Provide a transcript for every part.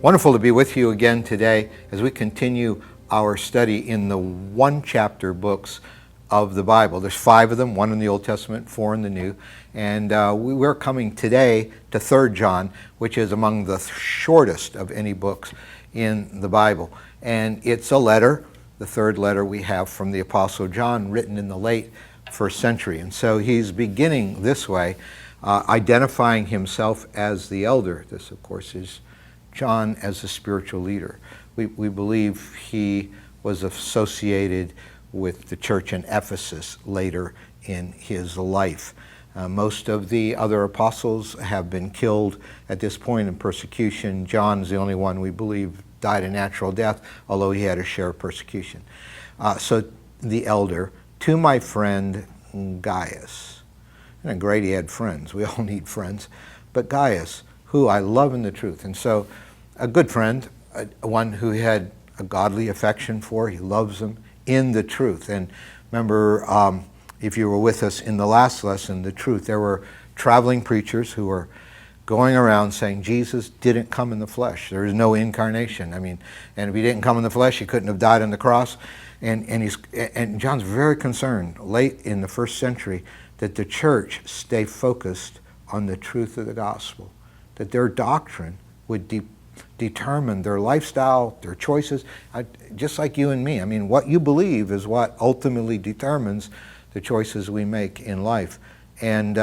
Wonderful to be with you again today as we continue our study in the one-chapter books of the Bible. There's 5 of them, 1 in the Old Testament, 4 in the New. And we're coming today to 3 John, which is among the shortest of any books in the Bible. And it's a letter, the 3rd letter we have from the Apostle John, written in the late 1st century. And so he's beginning this way, identifying himself as the elder. This, of course, is John as a spiritual leader. We believe he was associated with the church in Ephesus later in his life. Most of the other apostles have been killed at this point in persecution. John's the only one we believe died a natural death, although he had a share of persecution. So the elder, to my friend Gaius. And great he had friends. We all need friends. But Gaius, who I love in the truth. And so a good friend, one who he had a godly affection for. He loves him in the truth. And remember, if you were with us in the last lesson, the truth, there were traveling preachers who were going around saying Jesus didn't come in the flesh. There is no incarnation. I mean, and if he didn't come in the flesh, he couldn't have died on the cross. And John's very concerned late in the 1st century that the church stay focused on the truth of the gospel, that their doctrine would determine their lifestyle, their choices, just like you and me. I mean, what you believe is what ultimately determines the choices we make in life. And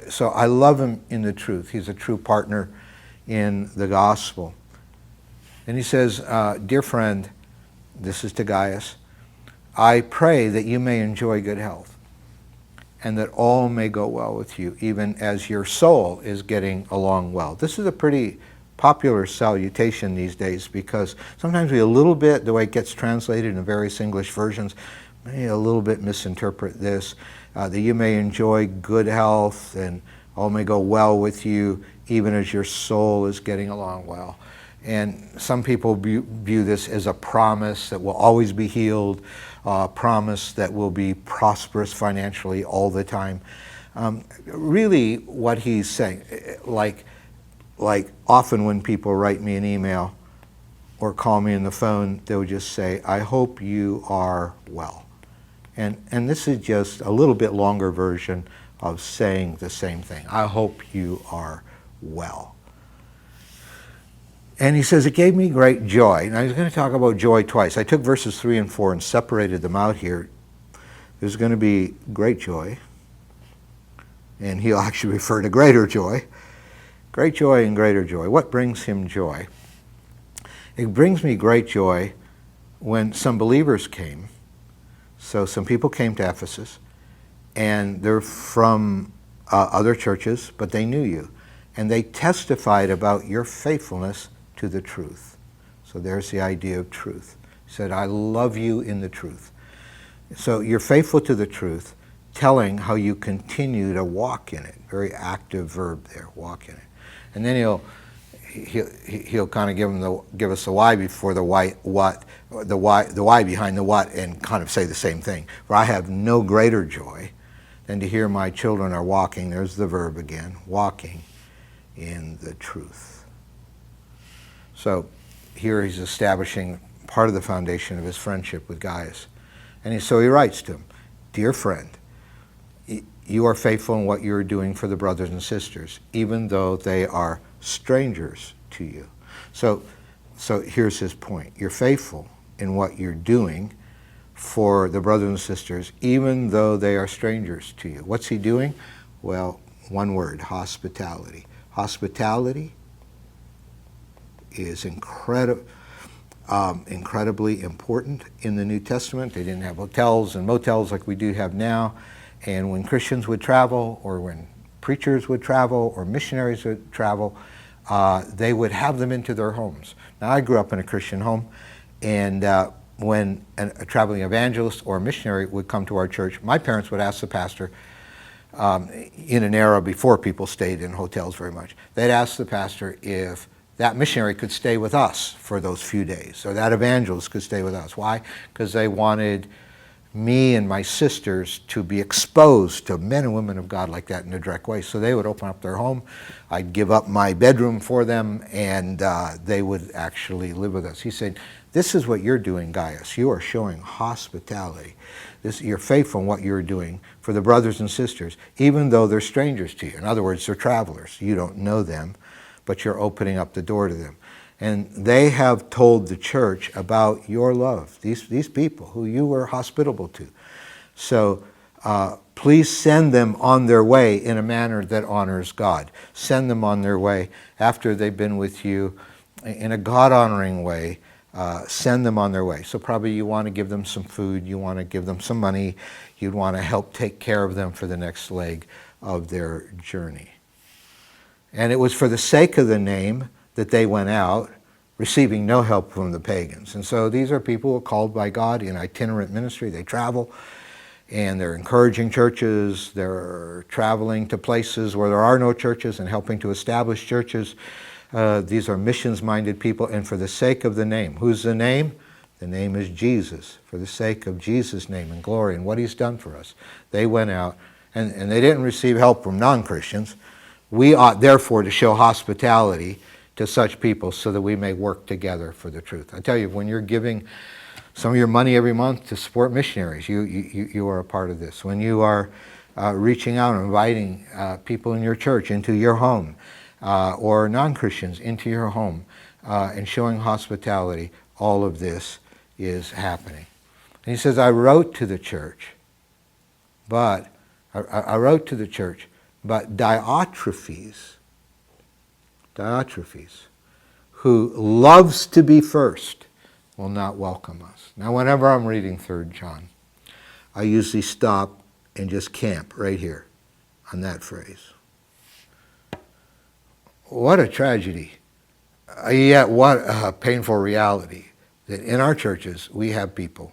so I love him in the truth. He's a true partner in the gospel. And he says, dear friend, this is to Gaius, I pray that you may enjoy good health and that all may go well with you, even as your soul is getting along well. This is a pretty popular salutation these days because sometimes we a little bit, the way it gets translated in various English versions, may a little bit misinterpret this, that you may enjoy good health and all may go well with you, even as your soul is getting along well. And some people view this as a promise that we'll always be healed, a promise that we'll be prosperous financially all the time. Really what he's saying, like often when people write me an email or call me on the phone, they'll just say, I hope you are well. And this is just a little bit longer version of saying the same thing. I hope you are well. And he says, it gave me great joy. And I was going to talk about joy twice. I took verses 3 and 4 and separated them out here. There's going to be great joy. And he'll actually refer to greater joy. Great joy and greater joy. What brings him joy? It brings me great joy when some believers came. So some people came to Ephesus, and they're from other churches, but they knew you. And they testified about your faithfulness to the truth. So there's the idea of truth. He said, I love you in the truth. So you're faithful to the truth, telling how you continue to walk in it. Very active verb there, walk in it. And then he'll kind of give us the why before the why behind the what, and kind of say the same thing. For I have no greater joy than to hear my children are walking. There's the verb again, walking in the truth. So here he's establishing part of the foundation of his friendship with Gaius. And so he writes to him, dear friend, you are faithful in what you're doing for the brothers and sisters, even though they are strangers to you. So here's his point. You're faithful in what you're doing for the brothers and sisters, even though they are strangers to you. What's he doing? Well, one word, hospitality. Hospitality is incredibly important in the New Testament. They didn't have hotels and motels like we do have now. And when Christians would travel, or when preachers would travel, or missionaries would travel, they would have them into their homes. Now, I grew up in a Christian home, and when a traveling evangelist or a missionary would come to our church, my parents would ask the pastor, in an era before people stayed in hotels very much, they'd ask the pastor if that missionary could stay with us for those few days, or that evangelist could stay with us. Why? Because they wanted me and my sisters to be exposed to men and women of God like that in a direct way. So they would open up their home. I'd give up my bedroom for them, and they would actually live with us. He said, this is what you're doing, Gaius. You are showing hospitality. You're faithful in what you're doing for the brothers and sisters, even though they're strangers to you. In other words, they're travelers. You don't know them, but you're opening up the door to them. And they have told the church about your love, these people who you were hospitable to. So please send them on their way in a manner that honors God. Send them on their way after they've been with you in a God-honoring way. Send them on their way. So probably you want to give them some food, you want to give them some money, you'd want to help take care of them for the next leg of their journey. And it was for the sake of the name that they went out, receiving no help from the pagans. And so these are people who are called by God in itinerant ministry. They travel, and they're encouraging churches. They're traveling to places where there are no churches and helping to establish churches. These are missions-minded people, and for the sake of the name. Who's the name? The name is Jesus. For the sake of Jesus' name and glory and what he's done for us, they went out, and they didn't receive help from non-Christians. We ought, therefore, to show hospitality to such people so that we may work together for the truth. I tell you, when you're giving some of your money every month to support missionaries, you are a part of this. When you are reaching out and inviting people in your church into your home, or non-Christians into your home, and showing hospitality, all of this is happening. And he says, I wrote to the church, but Diotrephes, who loves to be first, will not welcome us. Now, whenever I'm reading 3 John, I usually stop and just camp right here on that phrase. What a tragedy. Yet what a painful reality that in our churches we have people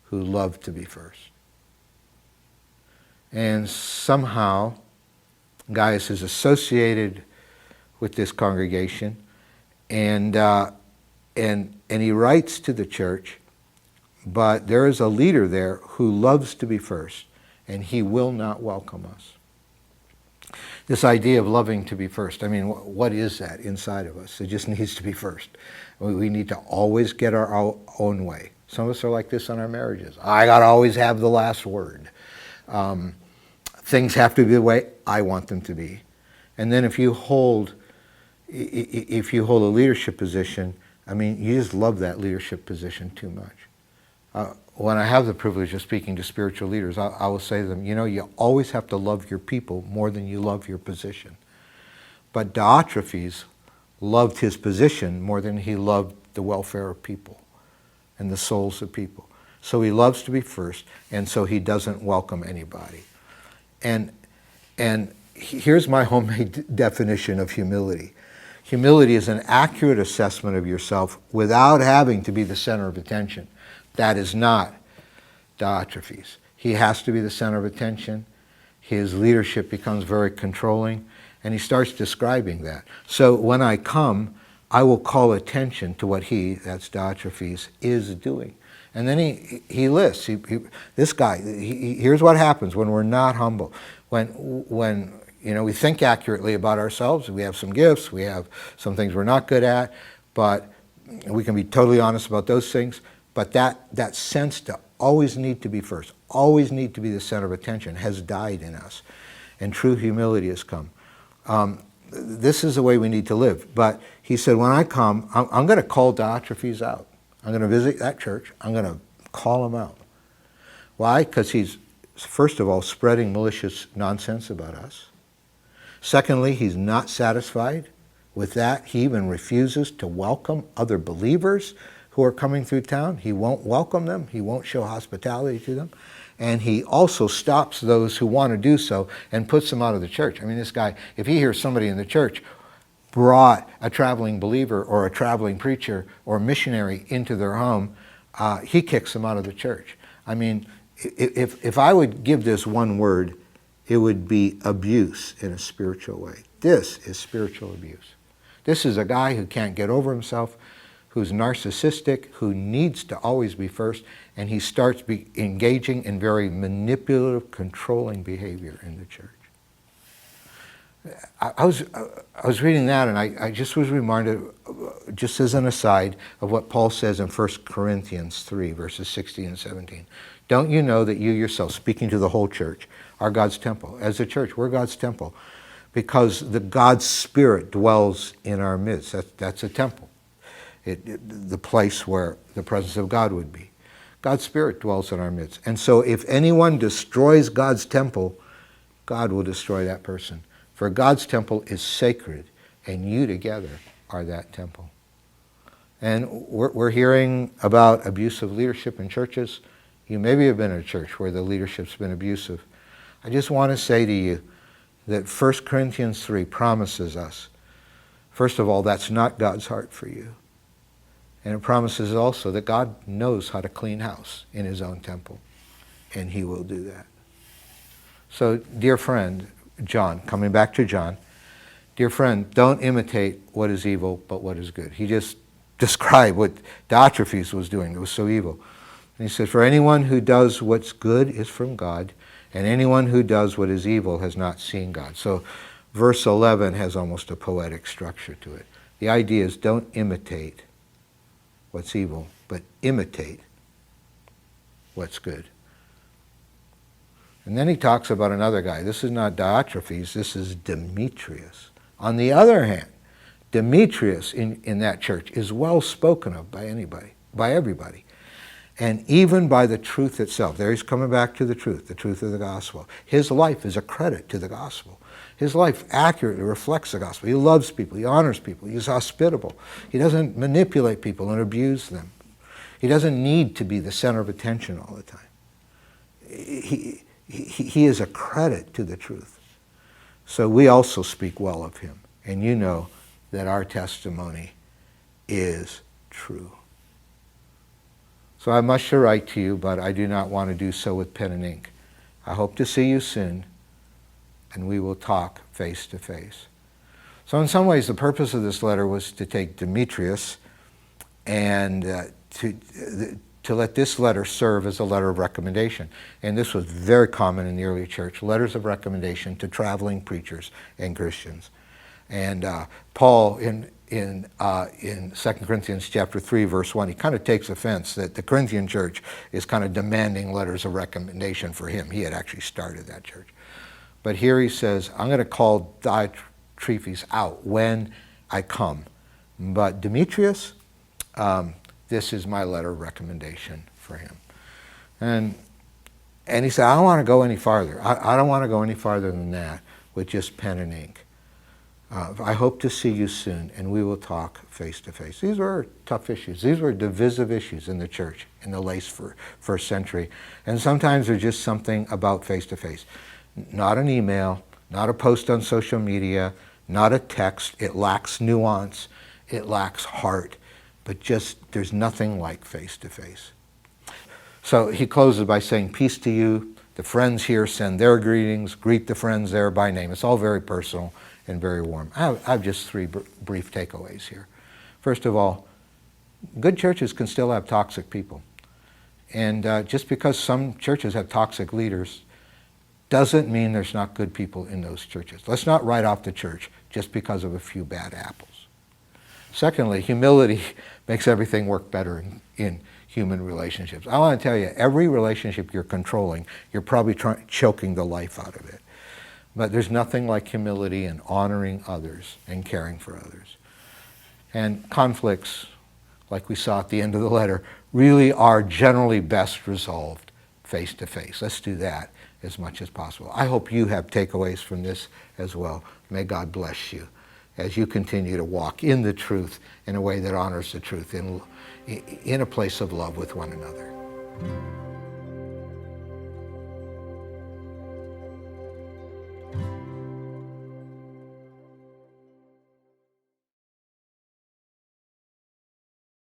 who love to be first. And somehow Gaius is associated with this congregation, and he writes to the church, but there is a leader there who loves to be first, and he will not welcome us. This idea of loving to be first, I mean, what is that inside of us? It just needs to be first. We need to always get our own way. Some of us are like this in our marriages. I got to always have the last word. Things have to be the way I want them to be. And then if you hold a leadership position, I mean, you just love that leadership position too much. When I have the privilege of speaking to spiritual leaders, I will say to them, you know, you always have to love your people more than you love your position. But Diotrephes loved his position more than he loved the welfare of people and the souls of people. So he loves to be first, and so he doesn't welcome anybody. And here's my homemade definition of humility. Humility is an accurate assessment of yourself without having to be the center of attention. That is not Diotrephes. He has to be the center of attention. His leadership becomes very controlling, and he starts describing that. So when I come, I will call attention to what that's Diotrephes, is doing. And then he lists. This guy, here's what happens when we're not humble. When we think accurately about ourselves, we have some gifts, we have some things we're not good at, but we can be totally honest about those things. But that sense to always need to be first, always need to be the center of attention has died in us. And true humility has come. This is the way we need to live. But he said, when I come, I'm going to call Diotrephes out. I'm going to visit that church. I'm going to call him out. Why? Because he's, first of all, spreading malicious nonsense about us. Secondly, he's not satisfied with that. He even refuses to welcome other believers who are coming through town. He won't welcome them. He won't show hospitality to them. And he also stops those who want to do so and puts them out of the church. I mean, this guy, if he hears somebody in the church brought a traveling believer or a traveling preacher or missionary into their home, he kicks them out of the church. I mean, if I would give this one word, it would be abuse in a spiritual way. This is spiritual abuse. This is a guy who can't get over himself, who's narcissistic, who needs to always be first, and he starts engaging in very manipulative, controlling behavior in the church. I was reading that, and I just was reminded, just as an aside, of what Paul says in 1 Corinthians 3, verses 16 and 17. Don't you know that you yourself, speaking to the whole church, are God's temple? As a church, we're God's temple, because the God's Spirit dwells in our midst. That's a temple. The place where the presence of God would be. God's Spirit dwells in our midst. And so if anyone destroys God's temple, God will destroy that person. For God's temple is sacred, and you together are that temple. And we're hearing about abusive leadership in churches. You maybe have been in a church where the leadership's been abusive. I just want to say to you that 1 Corinthians 3 promises us, first of all, that's not God's heart for you. And it promises also that God knows how to clean house in his own temple, and he will do that. So, dear friend, John, coming back to John, dear friend, don't imitate what is evil, but what is good. He just described what Diotrephes was doing. It was so evil. And he said, for anyone who does what's good is from God, and anyone who does what is evil has not seen God. So verse 11 has almost a poetic structure to it. The idea is don't imitate what's evil, but imitate what's good. And then he talks about another guy. This is not Diotrephes, this is Demetrius. On the other hand, Demetrius in that church is well spoken of by everybody. And even by the truth itself. There he's coming back to the truth of the gospel. His life is a credit to the gospel. His life accurately reflects the gospel. He loves people, he honors people, he's hospitable. He doesn't manipulate people and abuse them. He doesn't need to be the center of attention all the time. He is a credit to the truth. So we also speak well of him. And you know that our testimony is true. So I must write to you, but I do not want to do so with pen and ink. I hope to see you soon, and we will talk face to face. So in some ways, the purpose of this letter was to take Demetrius and to let this letter serve as a letter of recommendation. And this was very common in the early church, letters of recommendation to traveling preachers and Christians. And Paul, in 2 Corinthians chapter 3, verse 1, he kind of takes offense that the Corinthian church is kind of demanding letters of recommendation for him. He had actually started that church. But here he says, I'm going to call Diotrephes out when I come. But Demetrius, this is my letter of recommendation for him. And he said, I don't want to go any farther. I don't want to go any farther than that with just pen and ink. I hope to see you soon, and we will talk face to face. These were tough issues. These were divisive issues in the church in the late first century. And sometimes there's just something about face to face. Not an email, not a post on social media, not a text. It lacks nuance. It lacks heart. But just, there's nothing like face to face. So he closes by saying, peace to you. The friends here send their greetings. Greet the friends there by name. It's all very personal and very warm. I have just three brief takeaways here. First of all, good churches can still have toxic people. And just because some churches have toxic leaders doesn't mean there's not good people in those churches. Let's not write off the church just because of a few bad apples. Secondly, humility makes everything work better in human relationships. I want to tell you, every relationship you're controlling, you're probably choking the life out of it. But there's nothing like humility and honoring others and caring for others. And conflicts, like we saw at the end of the letter, really are generally best resolved face to face. Let's do that as much as possible. I hope you have takeaways from this as well. May God bless you as you continue to walk in the truth in a way that honors the truth, in a place of love with one another.